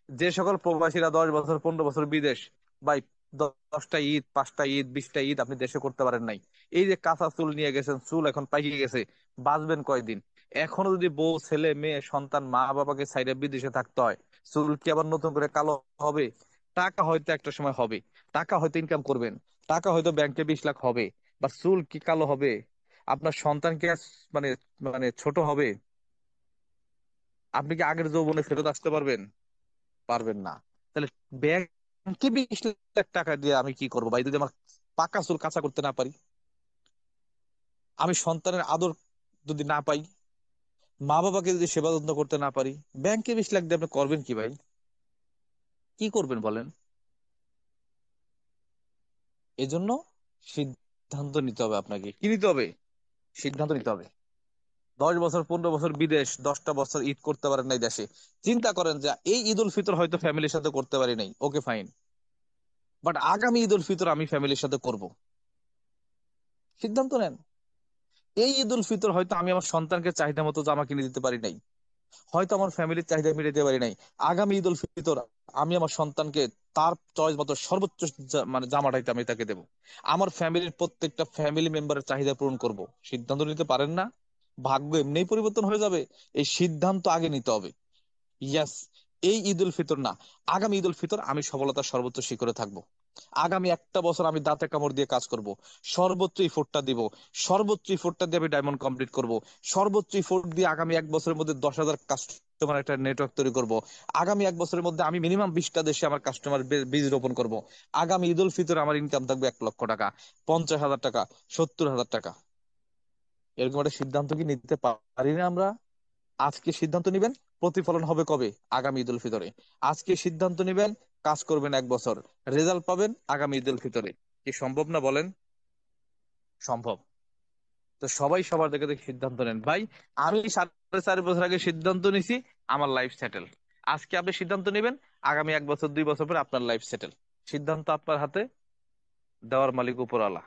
যে সকল প্রবাসীরা 10 বছর 15 বছর বিদেশ, ভাই, 10টা ঈদ, 5টা ঈদ, 20টা ঈদ আপনি দেশে করতে পারেন নাই। এই যে কাঁচা চুল নিয়ে গেছেন, চুল এখন পাইকে গেছে, বাঁচবেন কয়দিন? এখনো যদি বউ, ছেলে, মেয়ে, সন্তান, মা বাবাকে সাইডে বিদেশে থাকতে হয়, চুল কি আবার নতুন করে কালো হবে? টাকা হয়তো একটা সময় হবে, টাকা হয়তো ইনকাম করবেন, টাকা হয়তো ব্যাংকে 20 লাখ হবে, বা চুল কি কালো হবে? আপনার সন্তান কি মানে মানে ছোট হবে? আপনি কি আগের যৌবনে ফেরত আসতে পারবেন? পারবেন না। তাহলে ব্যাংকে 20 লাখ টাকা দিয়ে আমি কি করবো ভাই, যদি আমার পাকা চুল কাঁচা করতে না পারি, আমি সন্তানের আদর যদি না পাই, মা বাবাকে যদি সেবা যত্ন করতে না পারি, ব্যাংকে 20 লাখ দিয়ে আপনি করবেন কি ভাই? কি করবেন বলেন? এজন্য সিদ্ধান্ত নিতে হবে। আপনাকে কি নিতে হবে? সিদ্ধান্ত নিতে হবে। 10 বছর 15 বছর বিদেশ, 10টা বছর ঈদ করতে পারেন নাই দেশে, চিন্তা করেন যে এই ঈদ উল ফিতর হয়তো ফ্যামিলির সাথে করতে পারি নাই, ওকে ফাইন, বাট আগামী ঈদ উল ফিতর আমি ফ্যামিলির সাথে করব। সিদ্ধান্ত নেন। এই ঈদ উল ফিতর হয়তো আমি আমার সন্তানকে চাহিদা মতো জামা কিনে দিতে পারি নাই, হয়তো আমার ফ্যামিলির চাহিদা মিটাতে পারি নাই। আগামী ঈদ উল ফিতর আমি আমার সন্তানকে তার চয়েস মতো সর্বোচ্চ মানে জামাটাই আমি তাকে দেবো। আমার ফ্যামিলির প্রত্যেকটা ফ্যামিলি মেম্বারের চাহিদা পূরণ করব। সিদ্ধান্ত নিতে পারেন না? ভাগ্য এমনিই পরিবর্তন হয়ে যাবে। এই সিদ্ধান্ত আগে নিতে হবে। ইয়াস, এই ঈদ উল ফিতর না, আগামী ঈদ উল ফিতর আমি সফলতার সর্বোচ্চ শিখরে থাকবো। আগামী একটা বছর আমি দাঁতে কামড় দিয়ে কাজ করব, সর্বোচ্চ ইফোর্টটা দিব, সর্বোচ্চ ইফোর্টটা দিয়ে আমি ডায়মন্ড কমপ্লিট করব, সর্বোচ্চ ইফোর্ট দিয়ে আগামী এক বছরের মধ্যে 10,000 কাস্টমার একটা নেটওয়ার্ক তৈরি করব। আগামী এক বছরের মধ্যে আমি মিনিমাম 20টা দেশে আমার কাস্টমার বীজ রোপণ করব। আগামী ঈদ উল ফিতর আমার ইনকাম থাকবে 1 লক্ষ টাকা, 50,000 টাকা, 70,000 টাকা। এরকম একটা সিদ্ধান্ত কি নিতে পারি না আমরা? আজকে সিদ্ধান্ত নিবেন, প্রতিফলন হবে কবে? আগামী ঈদ উল ফিতরে। আজকে সিদ্ধান্ত নিবেন, কাজ করবেন এক বছর, রেজাল্ট পাবেন আগামী ঈদ উল ফিতরে। কি সম্ভব না বলেন? সম্ভব। তো সবাই সবার জায়গা থেকে সিদ্ধান্ত নেন ভাই। আমি 4.5 বছর আগে সিদ্ধান্ত নিছি, আমার লাইফ সেটেল। আজকে আপনি সিদ্ধান্ত নেবেন, আগামী 1 বছর 2 বছর পরে আপনার লাইফ সেটেল। সিদ্ধান্ত আপনার হাতে, দেওয়ার মালিক উপরওয়ালা।